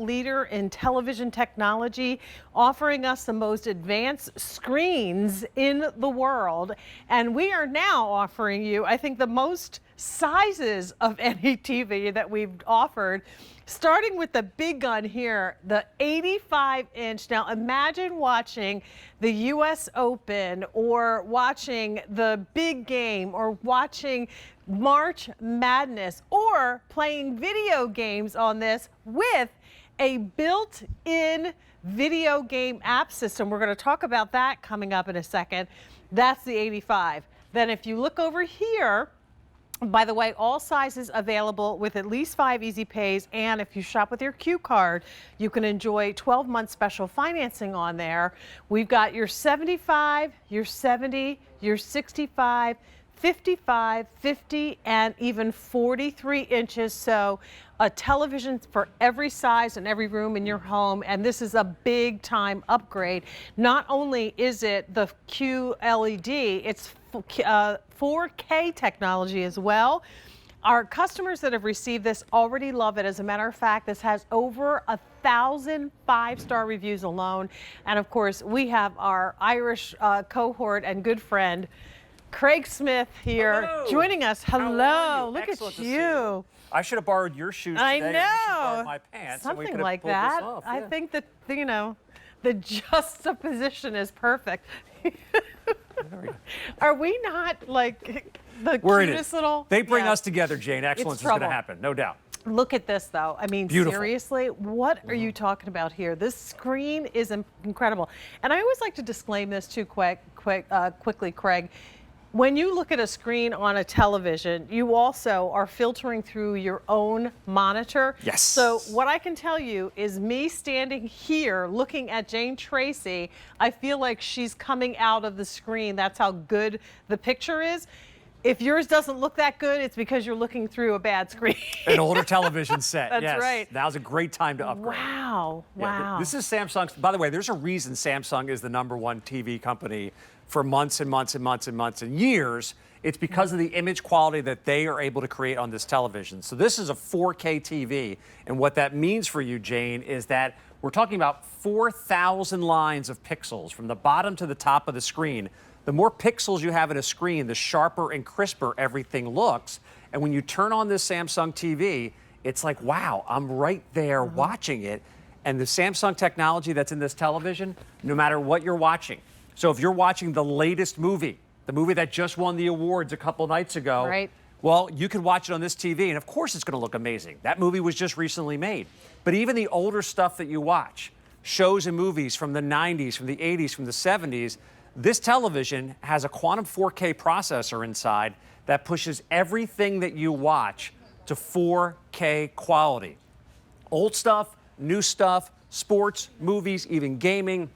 leader in television technology, offering us the most advanced screens in the world. And we are now offering you, I think, the most sizes of any TV that we've offered, starting with the big gun here, the 85-inch. Now imagine watching the US Open or watching the big game or watching March Madness or playing video games on this with a built-in video game app system. We're going to talk about that coming up in a second. That's the 85. Then if you look over here, by the way, all sizes available with at least 5 easy pays, and if you shop with your Q card, you can enjoy 12-month special financing on there. We've got your 75, your 70, your 65, 55, 50, and even 43 inches. So a television for every size and every room in your home, and this is a big time upgrade. Not only is it the QLED, it's 4K technology as well. Our customers that have received this already love it. As a matter of fact, this has over 1,000 5-star reviews alone. And of course, we have our Irish cohort and good friend, Craig Smith here. Hello. Joining us. Hello. Look Excellent at you. I should have borrowed your shoes today. I know. You should borrow my pants. Something and we like pulled that. This off. I Yeah. think that, you know, the juxtaposition is perfect. Are we not like the We're in cutest it. little? They bring Yeah. us together, Jane. Excellence is going to happen, no doubt. Look at this, though. I mean, Beautiful. seriously, what are you talking about here? This screen is incredible. And I always like to disclaim this too quickly, Craig. When you look at a screen on a television, you also are filtering through your own monitor. Yes. So what I can tell you is me standing here looking at Jane Tracy, I feel like she's coming out of the screen. That's how good the picture is. If yours doesn't look that good, it's because you're looking through a bad screen. An older television set. That's yes. right. Now's a great time to upgrade. Wow. Yeah, Wow. this is Samsung's. By the way, there's a reason Samsung is the #1 TV company for months and months and months and months and years. It's because of the image quality that they are able to create on this television. So this is a 4K TV. And what that means for you, Jane, is that we're talking about 4,000 lines of pixels from the bottom to the top of the screen. The more pixels you have in a screen, the sharper and crisper everything looks. And when you turn on this Samsung TV, it's like, wow, I'm right there watching it. And the Samsung technology that's in this television, no matter what you're watching. So if you're watching the latest movie, the movie that just won the awards a couple nights ago, right. Well, you can watch it on this TV, and of course it's going to look amazing. That movie was just recently made. But even the older stuff that you watch, shows and movies from the 90s, from the 80s, from the 70s, this television has a quantum 4K processor inside that pushes everything that you watch to 4K quality. Old stuff, new stuff, sports, movies, even gaming,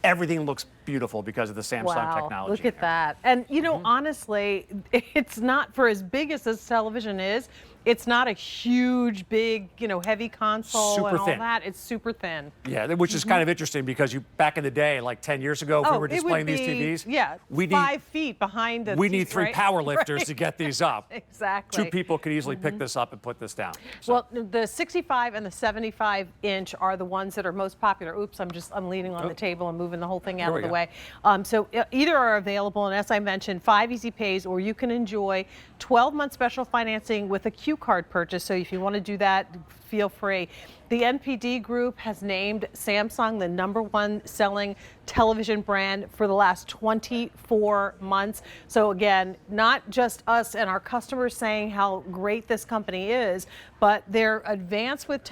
everything looks beautiful because of the Samsung technology. Look at that. And, you know, honestly, it's not, for as big as this television is, it's not a huge, big, you know, heavy console Super and all thin. that. It's super thin. Yeah, which is kind of interesting because back in the day, like 10 years ago, if we were displaying these TVs, yeah, we 5 feet behind the we need 3 right? power lifters Right. to get these up. Exactly. 2 people could easily pick this up and put this down. So. Well, the 65 and the 75 inch are the ones that are most popular. Oops, I'm leaning on the table and moving the whole thing out of the way. So either are available, and as I mentioned, 5 easy pays, or you can enjoy 12-month special financing with a Q card purchase. So if you want to do that, feel free. The NPD Group has named Samsung the #1 selling television brand for the last 24 months. So again, not just us and our customers saying how great this company is, but they're advanced with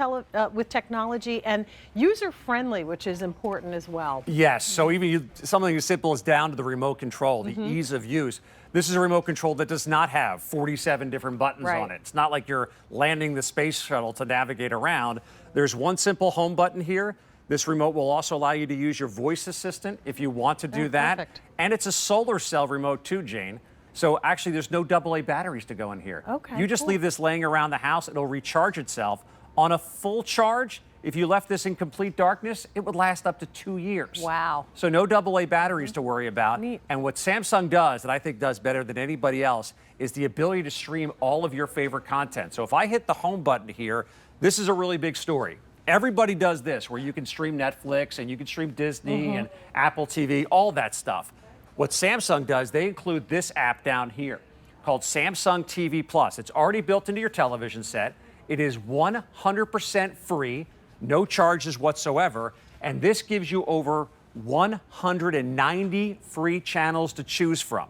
technology and user-friendly, which is important as well. Yes, so even something as simple as down to the remote control, the ease of use. This is a remote control that does not have 47 different buttons on it. It's not like you're landing the space shuttle to navigate around. There's one simple home button here. This remote will also allow you to use your voice assistant if you want to do that. Perfect. And it's a solar cell remote too, Jane. So actually there's no AA batteries to go in here. Okay, you just cool. leave this laying around the house. It'll recharge itself. On a full charge, if you left this in complete darkness, it would last up to 2 years. Wow. So no AA batteries to worry about. Neat. And what Samsung does that I think does better than anybody else is the ability to stream all of your favorite content. So if I hit the home button here, this is a really big story. Everybody does this, where you can stream Netflix and you can stream Disney and Apple TV, all that stuff. What Samsung does, they include this app down here called Samsung TV Plus. It's already built into your television set. It is 100% free, no charges whatsoever, and this gives you over 190 free channels to choose from.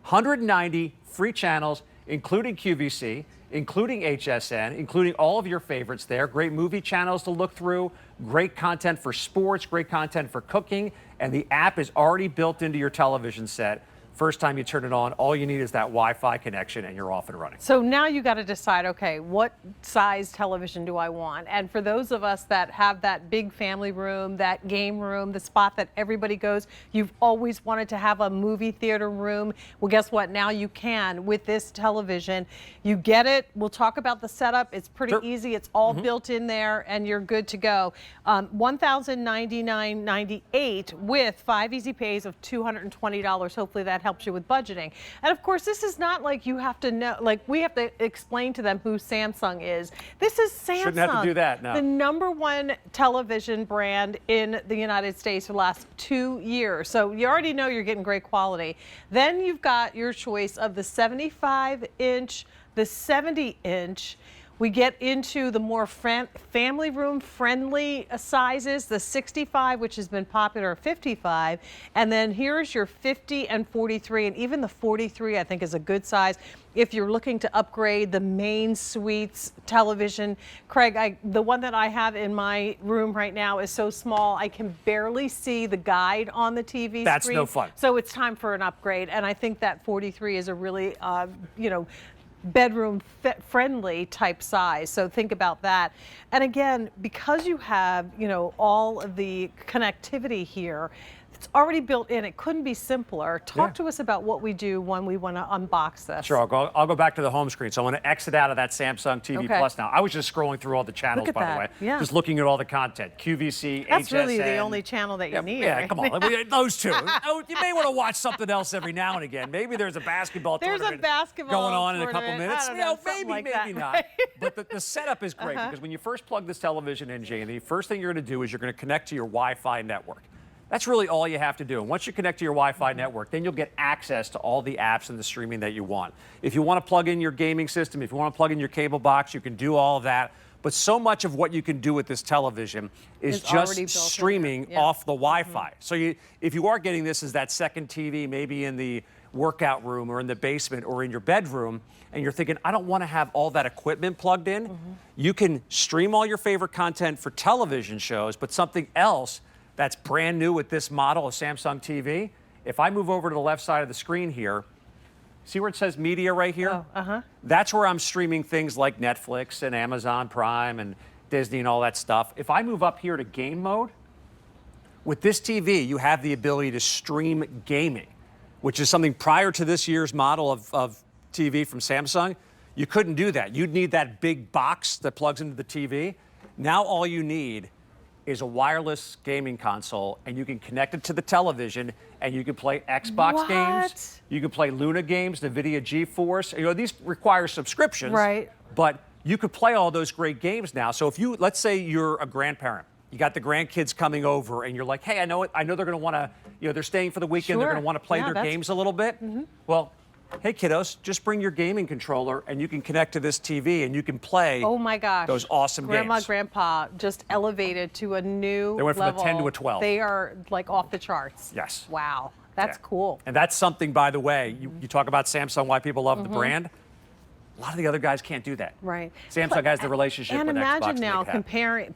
190 free channels, including QVC, including HSN, including all of your favorites there. Great movie channels to look through, great content for sports, great content for cooking, and the app is already built into your television set. First time you turn it on, all you need is that Wi-Fi connection and you're off and running. So now you got to decide, okay, what size television do I want? And for those of us that have that big family room, that game room, the spot that everybody goes, you've always wanted to have a movie theater room. Well, guess what? Now you can with this television. You get it. We'll talk about the setup. It's pretty easy. It's all built in there and you're good to go. $1,099.98 with 5 easy pays of $220. Hopefully that helps you with budgeting. And of course, this is not like you have to know, like we have to explain to them who Samsung is. This is Samsung. Shouldn't have to do that, no. The #1 television brand in the United States for the last 2 years. So you already know you're getting great quality. Then you've got your choice of the 75-inch, the 70-inch. We get into the more family room friendly sizes, the 65, which has been popular, 55. And then here's your 50 and 43. And even the 43, I think, is a good size if you're looking to upgrade the main suites television. Craig, the one that I have in my room right now is so small, I can barely see the guide on the TV That's screen. no fun. So it's time for an upgrade. And I think that 43 is a really, bedroom friendly type size. So think about that. And again, because you have, all of the connectivity here, it's already built in. It couldn't be simpler. Talk to us about what we do when we want to unbox this. Sure, I'll go back to the home screen. So I want to exit out of that Samsung TV Plus now. I was just scrolling through all the channels, by the way. Yeah. Just looking at all the content. QVC, That's HSN. really the only channel that you need. Yeah, right? come on. Those two. Oh, you may want to watch something else every now and again. Maybe there's a basketball tournament going on in a couple minutes. Maybe not. But the setup is great because when you first plug this television in, Jane, the first thing you're going to do is you're going to connect to your Wi-Fi network. That's really all you have to do. And once you connect to your Wi-Fi network, then you'll get access to all the apps and the streaming that you want. If you want to plug in your gaming system, if you want to plug in your cable box, you can do all of that. But so much of what you can do with this television is just streaming off the Wi-Fi. So if you are getting this as that second TV, maybe in the workout room or in the basement or in your bedroom, and you're thinking, I don't want to have all that equipment plugged in, you can stream all your favorite content for television shows, but something else that's brand new with this model of Samsung TV. If I move over to the left side of the screen here, see where it says media right here? That's where I'm streaming things like Netflix and Amazon Prime and Disney and all that stuff. If I move up here to game mode, with this TV, you have the ability to stream gaming, which is something prior to this year's model of TV from Samsung, you couldn't do that. You'd need that big box that plugs into the TV. Now all you need is a wireless gaming console, and you can connect it to the television, and you can play Xbox games. You can play Luna games, NVIDIA GeForce. These require subscriptions, right? But you could play all those great games now. So if let's say you're a grandparent, you got the grandkids coming over, and you're like, hey, I know they're going to want to, they're staying for the weekend. They're going to want to play their games a little bit. Well, hey, kiddos, just bring your gaming controller and you can connect to this TV and you can play those awesome Grandma, games. Grandpa just elevated to a new level. They went from a 10 to a 12. They are like off the charts. Yes. Wow. That's cool. And that's something, by the way, you talk about Samsung, why people love the brand. A lot of the other guys can't do that. Right. Samsung has the relationship with Xbox. And imagine now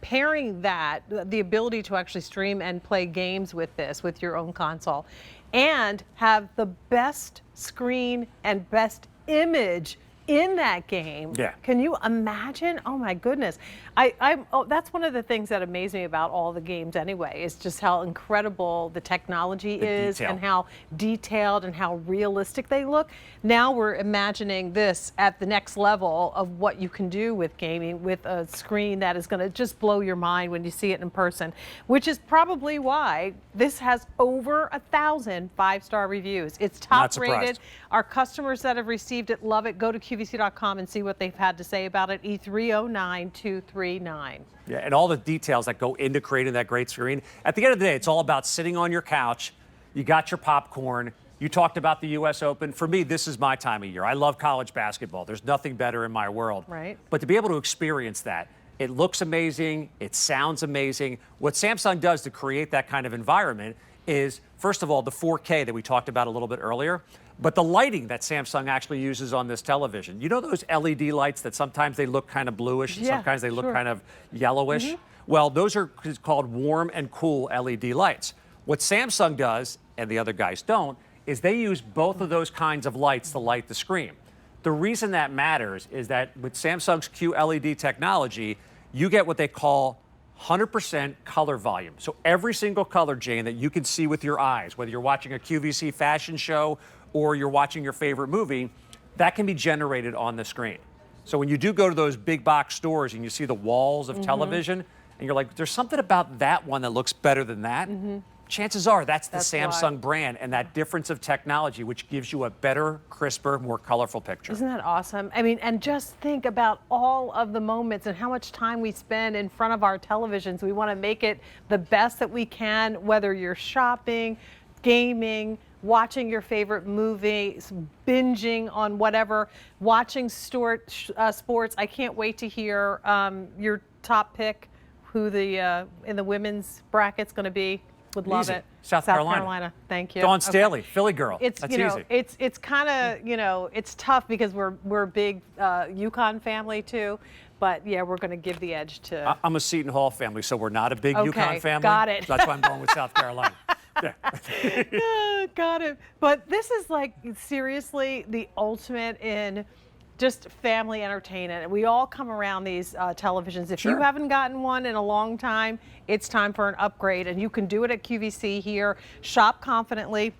pairing that, the ability to actually stream and play games with this, with your own console, and have the best screen and best image in that game. Yeah. Can you imagine? Oh my goodness. That's one of the things that amaze me about all the games anyway, is just how incredible the technology is and how detailed and how realistic they look. Now we're imagining this at the next level of what you can do with gaming with a screen that is going to just blow your mind when you see it in person, which is probably why this has over 1,000 5-star reviews. It's top rated. Our customers that have received it love it. Go to QVC QVC.com and see what they've had to say about it. E309239. Yeah, and all the details that go into creating that great screen. At the end of the day, it's all about sitting on your couch. You got your popcorn. You talked about the U.S. Open. For me, this is my time of year. I love college basketball. There's nothing better in my world. Right. But to be able to experience that, it looks amazing. It sounds amazing. What Samsung does to create that kind of environment is, first of all, the 4K that we talked about a little bit earlier, but the lighting that Samsung actually uses on this television. You know those LED lights that sometimes they look kind of bluish and sometimes they look kind of yellowish? Well, those are called warm and cool LED lights. What Samsung does, and the other guys don't, is they use both of those kinds of lights to light the screen. The reason that matters is that with Samsung's QLED technology, you get what they call 100% color volume. So every single color, Jane, that you can see with your eyes, whether you're watching a QVC fashion show or you're watching your favorite movie, that can be generated on the screen. So when you do go to those big box stores and you see the walls of television, and you're like, there's something about that one that looks better than that, chances are that's the Samsung brand and that difference of technology, which gives you a better, crisper, more colorful picture. Isn't that awesome? I mean, and just think about all of the moments and how much time we spend in front of our televisions. We want to make it the best that we can, whether you're shopping, gaming, watching your favorite movies, binging on whatever, watching sports. I can't wait to hear your top pick, who the in the women's bracket's going to be. Would love Easy. it. South Carolina. Thank you. Dawn Staley, Philly girl. It's That's easy. easy. It's kind of it's tough because we're a big UConn family too, but yeah, we're going to give the edge to. I'm a Seton Hall family, so we're not a big UConn family. Got it. That's why I'm going with South Carolina. Yeah. Got it. But this is like seriously the ultimate in just family entertainment. We all come around these televisions. If you haven't gotten one in a long time, it's time for an upgrade, and you can do it at QVC here. Shop confidently.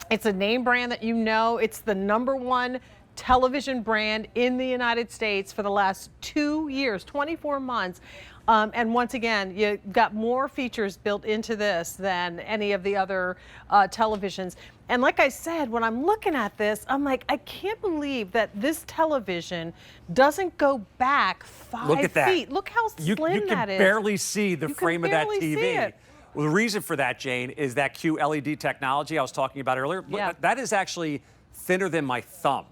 It's a name brand that you know. It's the #1 television brand in the United States for the last 2 years, 24 months. And once again, you got more features built into this than any of the other televisions. And like I said, when I'm looking at this, I'm like, I can't believe that this television doesn't go back 5 Look at that. feet. Look how slim that is. You can barely see the frame of that barely TV. see it. Well, the reason for that, Jane, is that QLED technology I was talking about earlier. Yeah. That is actually thinner than my thumb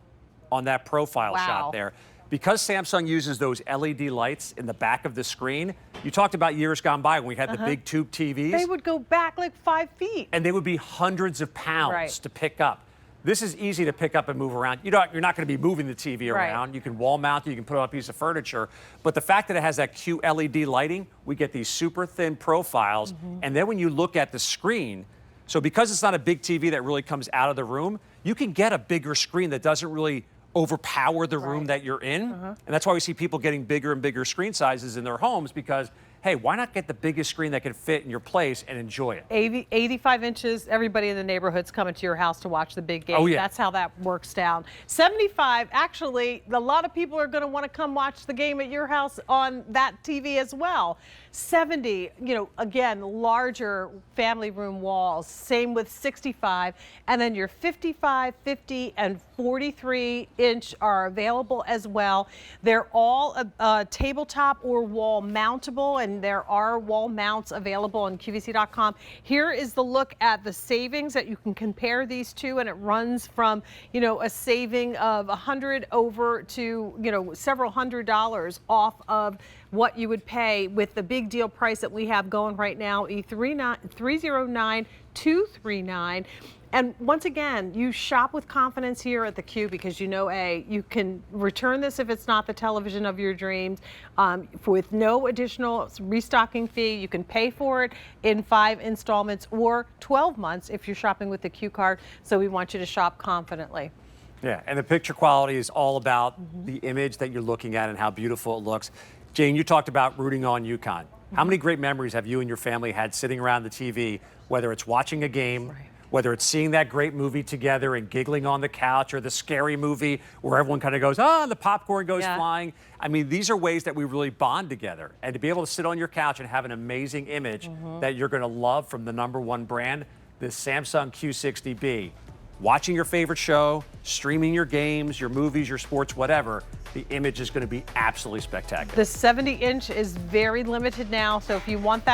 on that profile shot there. Because Samsung uses those LED lights in the back of the screen, you talked about years gone by when we had the big tube TVs. They would go back like 5 feet. And they would be hundreds of pounds to pick up. This is easy to pick up and move around. You're not going to be moving the TV around. You can wall mount it, you can put it on a piece of furniture. But the fact that it has that QLED lighting, we get these super thin profiles. And then when you look at the screen, so because it's not a big TV that really comes out of the room, you can get a bigger screen that doesn't really overpower the room that you're in. And that's why we see people getting bigger and bigger screen sizes in their homes because, hey, why not get the biggest screen that can fit in your place and enjoy it? 85 inches, everybody in the neighborhood's coming to your house to watch the big game. Oh, yeah. That's how that works down. 75, actually, a lot of people are going to want to come watch the game at your house on that TV as well. 70, again, larger family room walls. Same with 65. And then your 55, 50, and 43-inch are available as well. They're all tabletop or wall mountable, and there are wall mounts available on QVC.com. Here is the look at the savings that you can compare these two, and it runs from, a saving of $100 over to, several $100s off of what you would pay with the big deal price that we have going right now, E309239. And once again, you shop with confidence here at the Q because you can return this if it's not the television of your dreams with no additional restocking fee. You can pay for it in 5 installments or 12 months if you're shopping with the Q card. So we want you to shop confidently. Yeah, and the picture quality is all about the image that you're looking at and how beautiful it looks. Jane, you talked about rooting on UConn. How many great memories have you and your family had sitting around the TV, whether it's watching a game, whether it's seeing that great movie together and giggling on the couch, or the scary movie where everyone kind of goes, and the popcorn goes flying. I mean, these are ways that we really bond together. And to be able to sit on your couch and have an amazing image that you're going to love from the #1 brand, the Samsung Q60B. watching your favorite show, streaming your games, your movies, your sports, whatever, the image is going to be absolutely spectacular. The 70-inch is very limited now, so if you want that